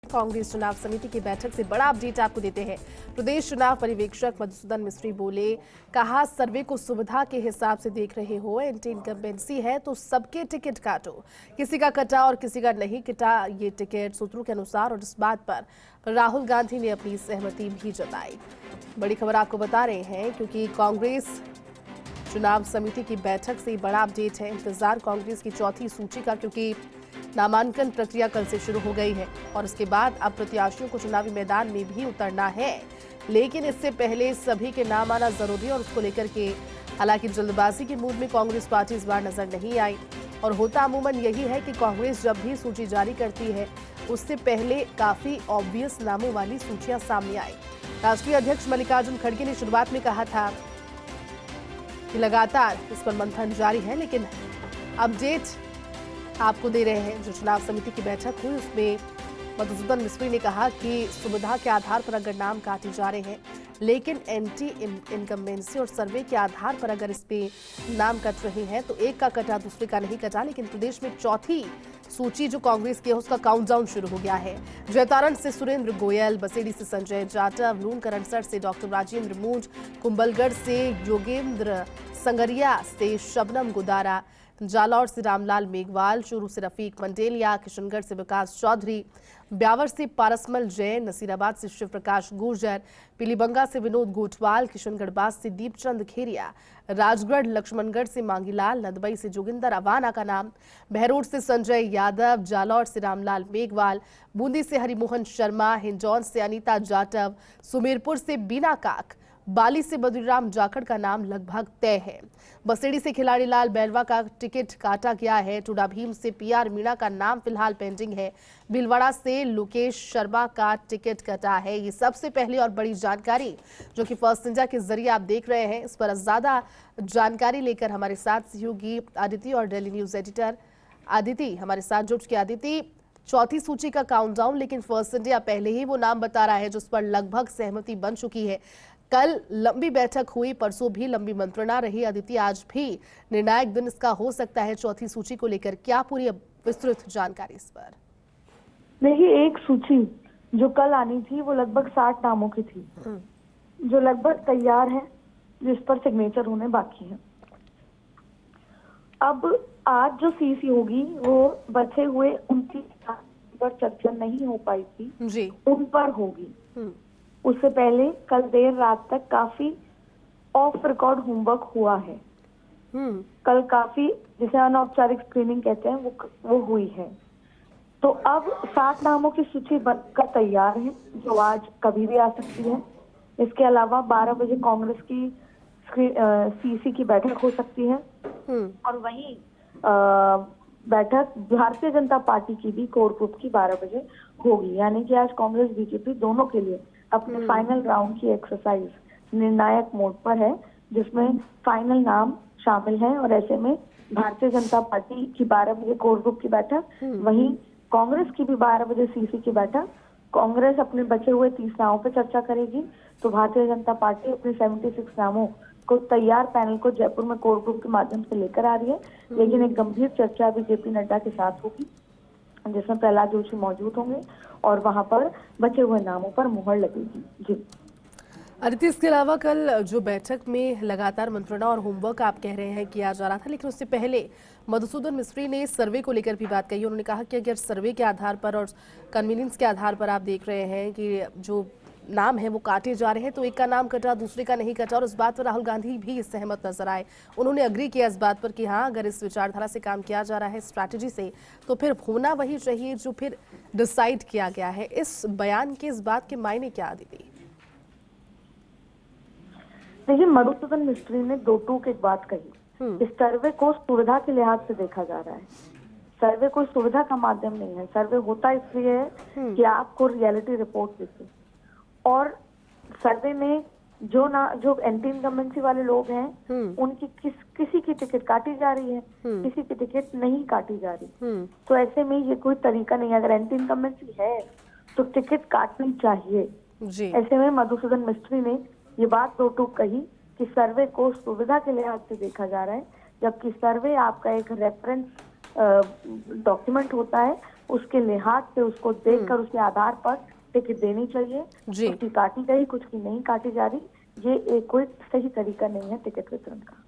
कांग्रेस चुनाव समिति की बैठक से बड़ा अपडेट आपको देते हैं। प्रदेश चुनाव पर्यवेक्षक मधुसूदन मिस्त्री बोले, कहा सर्वे को सुविधा के हिसाब से देख रहे हो, एंटी इनकम्बेंसी है तो सबके टिकट काटो, किसी का कटा और किसी का नहीं कटा ये टिकट सूत्रों के अनुसार। और इस बात पर राहुल गांधी ने अपनी सहमति भी जताई। बड़ी खबर आपको बता रहे हैं क्योंकि कांग्रेस चुनाव समिति की बैठक से बड़ा अपडेट है। इंतजार कांग्रेस की चौथी सूची का, क्योंकि नामांकन प्रक्रिया कल से शुरू हो गई है और उसके बाद अब प्रत्याशियों को चुनावी मैदान में भी उतरना है, लेकिन इससे पहले सभी के नाम आना जरूरी है और उसको लेकर के हालांकि जल्दबाजी के मूड में कांग्रेस पार्टी इस बार नजर नहीं आई। और होता अमूमन यही है कि कांग्रेस जब भी सूची जारी करती है उससे पहले काफी ऑब्वियस नामों वाली सूचियां सामने आई। राष्ट्रीय अध्यक्ष मल्लिकार्जुन खड़गे ने शुरुआत में कहा था कि लगातार इस पर मंथन जारी है, लेकिन अपडेट आपको दे रहे हैं। जो चुनाव समिति की बैठक हुई उसमें मधुसूदन मिस्त्री ने कहा कि सुविधा के आधार पर अगर नाम काटे जा रहे हैं, लेकिन एंटी इनकम्बेंसी और सर्वे के आधार पर अगर इस पे नाम कट रहे हैं तो एक का कटा दूसरे का नहीं कटा। लेकिन प्रदेश में चौथी सूची जो कांग्रेस की है उसका काउंटडाउन शुरू हो गया है। जैतारण से सुरेंद्र गोयल, बसेड़ी से संजय जाटव, लूणकरणसर से डॉक्टर राजेंद्र मूंज, कुंभलगढ़ से योगेंद्र संगरिया से शबनम गुदारा, जालौर से रामलाल मेघवाल, चूरू से रफीक मंडेलिया, किशनगढ़ से विकास चौधरी, ब्यावर से पारसमल जैन, नसीराबाद से शिव प्रकाश गुर्जर, पीलीबंगा से विनोद गोठवाल, किशनगढ़ से दीपचंद खेरिया, राजगढ़ लक्ष्मणगढ़ से मांगीलाल, नदबई से जोगिंदर अवाना का नाम, बहरोड से संजय यादव, जालौर से रामलाल मेघवाल, बूंदी से हरिमोहन शर्मा, हिंडौन से अनीता जाटव, सुमेरपुर से बीना काक, बाली से बद्रीराम जाखड़ का नाम लगभग तय है। बसेड़ी से खिलाड़ी लाल बैरवा का टिकट काटा गया है। टूडा भीम से पीआर मीणा का नाम फिलहाल पेंडिंग है। भीलवाड़ा से लोकेश शर्मा का टिकट कटा है। ये सबसे पहली और बड़ी जानकारी जो कि फर्स्ट इंडिया के जरिए आप देख रहे हैं। इस पर ज्यादा जानकारी लेकर हमारे साथ सहयोगी अदिति और डेली न्यूज एडिटर अदिति हमारे साथ जुड़ चुके। अदिति, चौथी सूची का काउंटडाउन, लेकिन फर्स्ट इंडिया पहले ही वो नाम बता रहा है जिस पर लगभग सहमति बन चुकी है। कल लंबी बैठक हुई, परसों भी लंबी मंत्रणा रही। अदिति, आज भी निर्णायक दिन इसका हो सकता है चौथी सूची को लेकर, क्या पूरी विस्तृत जानकारी इस पर? देखिए, एक सूची जो कल आनी थी वो लगभग 60 नामों की थी जो लगभग तैयार है, जिस पर सिग्नेचर होने बाकी है। अब आज जो सीसी होगी वो बचे हुए 29 पर चर्चा नहीं हो पाई थी जी, उन पर होगी। उससे पहले कल देर रात तक काफी ऑफ रिकॉर्ड होमवर्क हुआ है। कल काफी, जिसे अनौपचारिक स्क्रीनिंग कहते हैं, वो हुई है। तो अब 60 नामों की सूची बनकर तैयार है जो आज कभी भी आ सकती है। इसके अलावा 12 बजे कांग्रेस की सीसी की बैठक हो सकती है और वहीं बैठक भारतीय जनता पार्टी की भी कोर ग्रुप की 12 बजे होगी। यानी कि आज कांग्रेस बीजेपी दोनों के लिए अपने फाइनल राउंड की एक्सरसाइज निर्णायक मोड पर है, जिसमें फाइनल नाम शामिल है। और ऐसे में भारतीय जनता पार्टी की 12 बजे कोर ग्रुप की बैठक, वहीं कांग्रेस की भी 12 बजे सीसी की बैठक। कांग्रेस अपने बचे हुए 30 नामों पर चर्चा करेगी तो भारतीय जनता पार्टी अपने 76 नामों को तैयार पैनल को जयपुर में कोर ग्रुप के माध्यम से लेकर आ रही है। लेकिन एक गंभीर चर्चा अभी जेपी नड्डा के साथ होगी, जिसमें प्रहलाद जोशी मौजूद होंगे और वहां पर बचे हुए नामों पर मुहर लगेगी। जी अदिति, इसके अलावा कल जो बैठक में लगातार मंत्रणा और होमवर्क आप कह रहे हैं किया जा रहा था, लेकिन उससे पहले मधुसूदन मिस्त्री ने सर्वे को लेकर भी बात कही। उन्होंने कहा कि अगर सर्वे के आधार पर और कन्वीनियंस के आधार पर आप देख रहे हैं कि जो नाम है वो काटे जा रहे हैं तो एक का नाम कटा दूसरे का नहीं कटा। और इस बात पर राहुल गांधी भी सहमत नजर आए। उन्होंने अग्री किया इस बात पर कि हाँ, अगर इस विचारधारा से काम किया जा रहा है, स्ट्रैटेजी से, तो फिर होना वही चाहिए जो फिर डिसाइड किया गया है। इस बयान के, इस बात के मायने क्या आदि? देखिए, मधुसूदन मिस्त्री ने दो टूक एक बात कही। इस सर्वे को सुविधा के लिहाज से देखा जा रहा है। सर्वे कोई सुविधा का माध्यम नहीं है। सर्वे होता इसलिए है कि आपको रियलिटी रिपोर्ट देते, और सर्वे में जो एंटी इनकम्बेंसी वाले लोग हैं उनकी किसी की टिकट काटी जा रही है, किसी की टिकट नहीं काटी जा रही। तो ऐसे में ये कोई तरीका नहीं है। अगर एंटी इनकम्बेंसी है तो टिकट काटनी चाहिए जी। ऐसे में मधुसूदन मिस्त्री ने ये बात दो टूक कही कि सर्वे को सुविधा के लिहाज से देखा जा रहा है, जबकि सर्वे आपका एक रेफरेंस डॉक्यूमेंट होता है उसके लिहाज से, उसको देखकर उसके आधार पर टिकट देनी चाहिए। जी। कुछ की काटी गई, कुछ की नहीं काटी जा रही, ये एक कोई सही तरीका नहीं है टिकट वितरण का।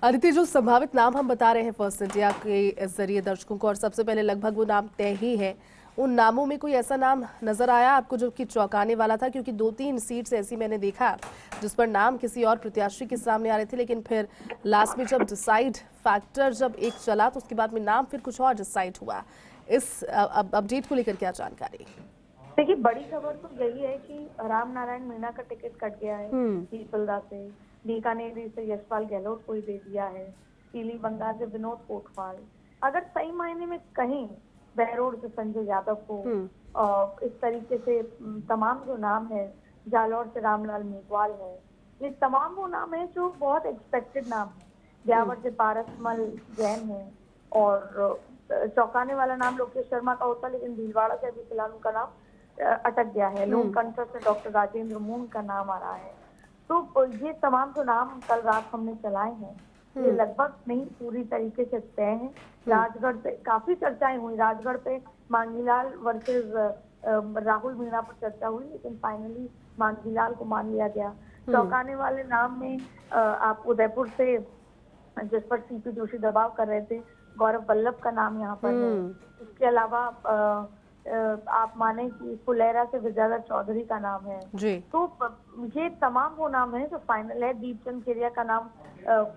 अदिति, जो संभावित नाम हम बता रहे हैं फर्स्ट इंडिया के जरिए दर्शकों को, और सबसे पहले लगभग वो नाम तय ही है, उन नामों में कोई ऐसा नाम नजर आया आपको जो कि चौंकाने वाला था? क्योंकि 2-3 सीट्स ऐसी मैंने देखा जिस पर नाम किसी और प्रत्याशी के सामने आ रहे थे, लेकिन फिर लास्ट में जब डिसाइड फैक्टर जब एक चला तो उसके बाद में नाम फिर कुछ और डिसाइड हुआ। इस अपडेट को लेकर क्या जानकारी? देखिए, बड़ी खबर तो यही है कि राम नारायण मीणा का टिकट कट गया है पीपलदा से, बीकानेर से यशपाल गहलोत को ही दे दिया है, पीली बंगाल से विनोद कोटवाल। अगर सही मायने में कहें, बहरोड से संजय यादव को, इस तरीके से तमाम जो नाम है, जालौर से रामलाल मेघवाल है, ये तमाम वो नाम है जो बहुत एक्सपेक्टेड नाम है। ब्यावर से पारसमल जैन है, और चौंकाने वाला नाम लोकेश शर्मा का होता, लेकिन भीलवाड़ा से अभी फिलहाल उनका नाम अटक गया है। लोककंठा से डॉक्टर राजेंद्र मून का नाम आ रहा है। तो ये तमाम जो नाम कल रात हमने चलाए हैं, ये लगभग नहीं पूरी तरीके से तय है। राजगढ़ पे काफी चर्चाएं हुई, राजगढ़ पे मांगीलाल वर्सेस राहुल मीणा पर चर्चा हुई, लेकिन फाइनली मांगीलाल को मान लिया गया। चौंकाने वाले नाम में आप उदयपुर से, जिस पर सीपी जोशी दबाव कर रहे थे, गौरव वल्लभ का नाम यहाँ पर है। इसके अलावा आप माने कि फुलेरा से विद्याधर चौधरी का नाम है जी। तो ये तमाम वो नाम है जो फाइनल है। दीपचंद केरिया का नाम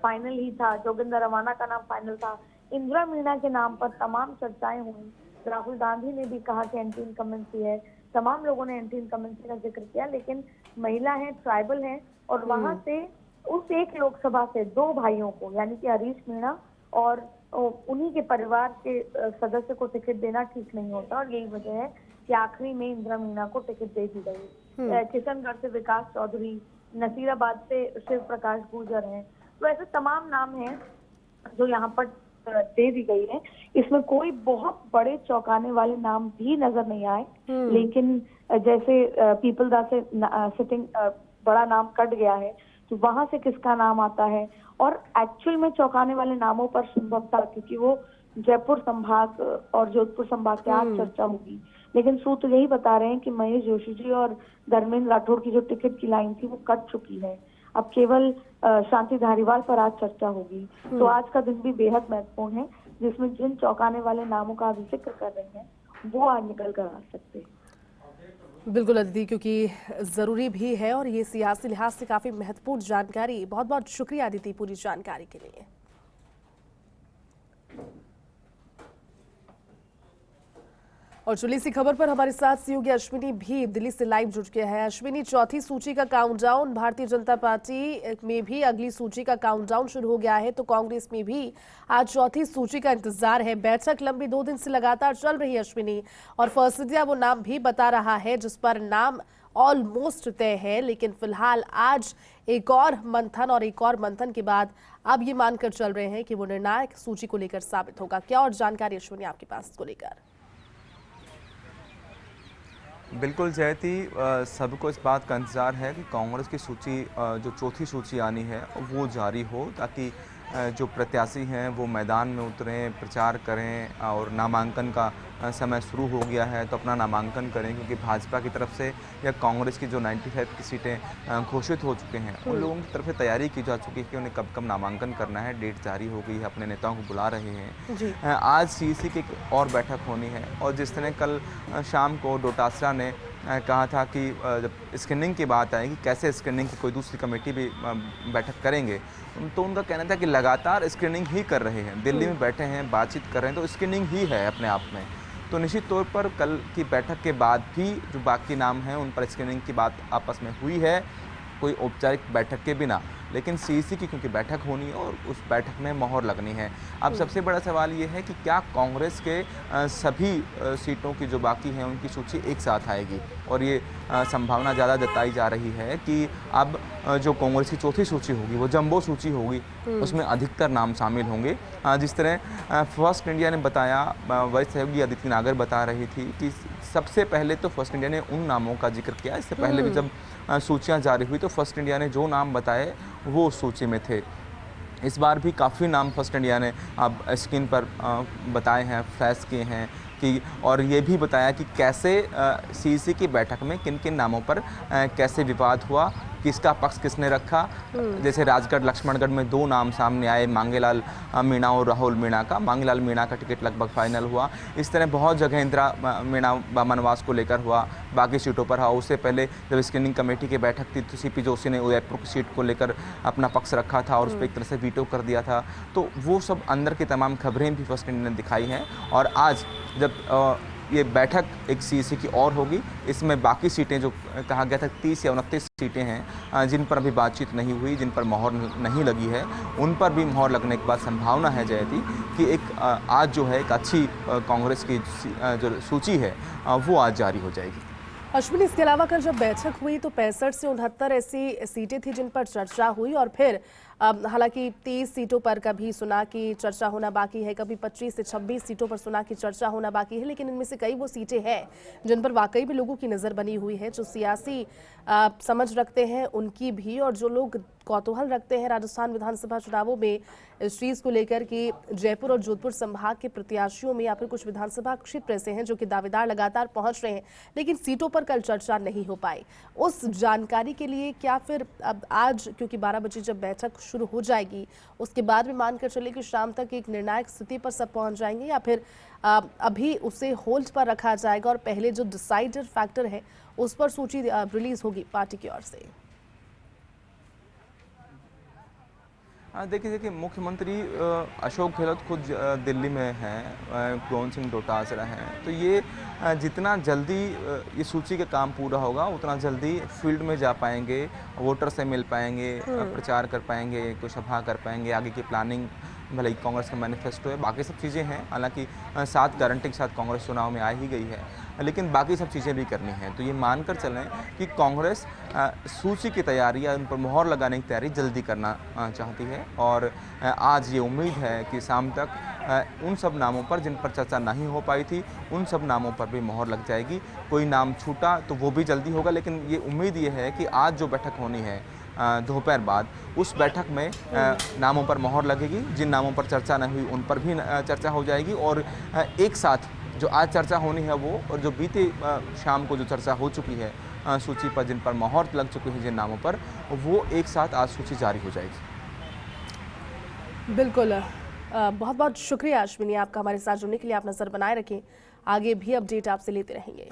फाइनल ही था, जोगिंदर रवाना का नाम फाइनल था। इंदिरा मीणा के नाम पर तमाम चर्चाएं हुई। राहुल गांधी ने भी कहा कि एंटी इनकम्बेंसी है, तमाम लोगों ने एंटी इनकम्बेंसी का जिक्र किया, लेकिन महिला है, ट्राइबल है, और वहां से उस एक लोकसभा से 2 भाइयों को, यानी कि हरीश मीणा और उन्हीं के परिवार के सदस्य को टिकट देना ठीक नहीं होता, और यही वजह है कि आखिरी में इंदिरा मीणा को टिकट दे दी गई। किशनगढ़ से विकास चौधरी, नसीराबाद से शिव प्रकाश गुर्जर हैं। तो ऐसे तमाम नाम हैं जो यहाँ पर दे दी गई है। इसमें कोई बहुत बड़े चौंकाने वाले नाम भी नजर नहीं आए, लेकिन जैसे पीपलदा से सिटिंग बड़ा नाम कट गया है, तो वहां से किसका नाम आता है, और एक्चुअल में चौंकाने वाले नामों पर संभवतः, क्योंकि वो जयपुर संभाग और जोधपुर संभाग के आज चर्चा होगी, लेकिन सूत्र यही बता रहे हैं कि महेश जोशी जी और धर्मेंद्र राठौड़ की जो टिकट की लाइन थी वो कट चुकी है। अब केवल शांति धारीवाल पर आज चर्चा होगी। तो आज का दिन भी बेहद महत्वपूर्ण है, जिसमें जिन चौंकाने वाले नामों का अभी जिक्र कर रहे हैं वो आज निकल कर आ सकते हैं। बिल्कुल अदिति, क्योंकि ज़रूरी भी है और ये सियासी लिहाज से काफ़ी महत्वपूर्ण जानकारी। बहुत बहुत शुक्रिया अदिति पूरी जानकारी के लिए। और चलिए इसी खबर पर हमारे साथ सहयोगी अश्विनी भी दिल्ली से लाइव जुड़ गया है। अश्विनी, चौथी सूची का काउंटडाउन, भारतीय जनता पार्टी में भी अगली सूची का काउंटडाउन शुरू हो गया है, तो कांग्रेस में भी आज चौथी सूची का इंतजार है। बैठक लंबी 2 दिन से लगातार चल रही है अश्विनी, और फर्स्ट इंडिया वो नाम भी बता रहा है जिस पर नाम ऑलमोस्ट तय है, लेकिन फिलहाल आज एक और मंथन के बाद अब ये मानकर चल रहे हैं कि वो निर्णायक सूची को लेकर साबित होगा। क्या और जानकारी अश्विनी आपके पास इसको लेकर? बिल्कुल जयती, सबको इस बात का इंतज़ार है कि कांग्रेस की सूची, जो चौथी सूची आनी है, वो जारी हो, ताकि जो प्रत्याशी हैं वो मैदान में उतरें, प्रचार करें, और नामांकन का समय शुरू हो गया है तो अपना नामांकन करें, क्योंकि भाजपा की तरफ से या कांग्रेस की जो 95 की सीटें घोषित हो चुके हैं, उन लोगों की तरफ से तैयारी की जा चुकी है कि उन्हें कब कब नामांकन करना है। डेट जारी हो गई है, अपने नेताओं को बुला रहे हैं। आज सीईसी की एक और बैठक होनी है, और जिस तरह कल शाम को डोटासरा ने कहा था कि जब स्क्रीनिंग की बात आएगी, कैसे स्क्रीनिंग की कोई दूसरी कमेटी भी बैठक करेंगे, तो उनका कहना था कि लगातार स्क्रीनिंग ही कर रहे हैं, दिल्ली में बैठे हैं, बातचीत कर रहे हैं, तो स्क्रीनिंग ही है अपने आप में। तो निश्चित तौर पर कल की बैठक के बाद भी जो बाकी नाम हैं उन पर स्क्रीनिंग की बात आपस में हुई है, कोई औपचारिक बैठक के बिना, लेकिन सीईसी की क्योंकि बैठक होनी है और उस बैठक में मोहर लगनी है। अब सबसे बड़ा सवाल ये है कि क्या कांग्रेस के सभी सीटों की जो बाकी हैं उनकी सूची एक साथ आएगी, और ये संभावना ज़्यादा जताई जा रही है कि अब जो कांग्रेस की चौथी सूची होगी वो जंबो सूची होगी, उसमें अधिकतर नाम शामिल होंगे। जिस तरह फर्स्ट इंडिया ने बताया, वरिष्ठ सहयोगी अदिति नागर बता रही थी कि सबसे पहले तो फर्स्ट इंडिया ने उन नामों का जिक्र किया। इससे पहले भी जब सूचियाँ जारी हुई तो फर्स्ट इंडिया ने जो नाम बताए वो उस सूची में थे। इस बार भी काफ़ी नाम फर्स्ट इंडिया ने अब स्क्रीन पर बताए हैं, फ्लैश किए हैं, कि और ये भी बताया कि कैसे सीईसी की बैठक में किन किन नामों पर कैसे विवाद हुआ, किसका पक्ष किसने रखा। जैसे राजगढ़ लक्ष्मणगढ़ में 2 नाम सामने आए, मांगेलाल मीणा और राहुल मीणा का। मांगेलाल मीणा का टिकट लगभग फाइनल हुआ। इस तरह बहुत जगह इंदिरा मीणा बामनवास को लेकर हुआ, बाकी सीटों पर हुआ। उससे पहले जब स्क्रीनिंग कमेटी की बैठक थी तो सीपी जोशी ने उदयपुर की सीट को लेकर अपना पक्ष रखा था और उस पर एक तरह से वीटो कर दिया था। तो वो सब अंदर की तमाम खबरें भी फर्स्ट इंडियन ने दिखाई हैं। और आज जब ये बैठक एक सीईसी की और होगी, इसमें बाकी सीटें जो कहा गया था 30 या 29 सीटें हैं जिन पर अभी बातचीत नहीं हुई, जिन पर मोहर नहीं लगी है, उन पर भी मोहर लगने के बाद संभावना है जयती कि एक आज जो है एक अच्छी कांग्रेस की जो सूची है वो आज जारी हो जाएगी। अश्विनी, इसके अलावा कल जब बैठक हुई तो 65 से 69 ऐसी सीटें थी जिन पर चर्चा हुई और फिर हालांकि 30 सीटों पर कभी सुना कि चर्चा होना बाकी है, कभी 25 से 26 सीटों पर सुना कि चर्चा होना बाकी है, लेकिन इनमें से कई वो सीटें हैं जिन पर वाकई भी लोगों की नज़र बनी हुई है, जो सियासी समझ रखते हैं उनकी भी, और जो लोग कौतूहल रखते हैं राजस्थान विधानसभा चुनावों में इस चीज़ को लेकर कि जयपुर और जोधपुर संभाग के प्रत्याशियों में या फिर कुछ विधानसभा क्षेत्र ऐसे हैं जो कि दावेदार लगातार पहुंच रहे हैं लेकिन सीटों पर कल चर्चा नहीं हो पाई। उस जानकारी के लिए क्या फिर अब आज, क्योंकि 12 बजे जब बैठक शुरू हो जाएगी उसके बाद भी मानकर चले कि शाम तक एक निर्णायक स्थिति पर सब पहुंच जाएंगे, या फिर अभी उसे होल्ड पर रखा जाएगा और पहले जो डिसाइडर फैक्टर है उस पर सूची रिलीज होगी पार्टी की ओर से? देखिए मुख्यमंत्री अशोक गहलोत खुद दिल्ली में हैं, गोविंद सिंह डोटासरा हैं, तो ये जितना जल्दी ये सूची का काम पूरा होगा उतना जल्दी फील्ड में जा पाएंगे, वोटर से मिल पाएंगे, प्रचार कर पाएंगे, कोई सभा कर पाएंगे, आगे की प्लानिंग, भले ही कांग्रेस का मैनिफेस्टो है, बाकी सब चीज़ें हैं। हालांकि 7 गारंटी के साथ कांग्रेस चुनाव में आ ही गई है, लेकिन बाकी सब चीज़ें भी करनी हैं। तो ये मानकर चलें कि कांग्रेस सूची की तैयारी या उन पर मोहर लगाने की तैयारी जल्दी करना चाहती है। और आज ये उम्मीद है कि शाम तक उन सब नामों पर जिन पर चर्चा नहीं हो पाई थी उन सब नामों पर भी मोहर लग जाएगी। कोई नाम छूटा तो वो भी जल्दी होगा, लेकिन ये उम्मीद ये है कि आज जो बैठक होनी है दोपहर बाद, उस बैठक में नामों पर मोहर लगेगी। जिन नामों पर चर्चा नहीं हुई उन पर भी चर्चा हो जाएगी और एक साथ जो आज चर्चा होनी है वो, और जो बीते शाम को जो चर्चा हो चुकी है सूची पर जिन पर मोहर लग चुकी है जिन नामों पर, वो एक साथ आज सूची जारी हो जाएगी। बिल्कुल, बहुत बहुत शुक्रिया अश्विनी आपका हमारे साथ जुड़ने के लिए। आप नज़र बनाए रखें, आगे भी अपडेट आपसे लेते रहेंगे।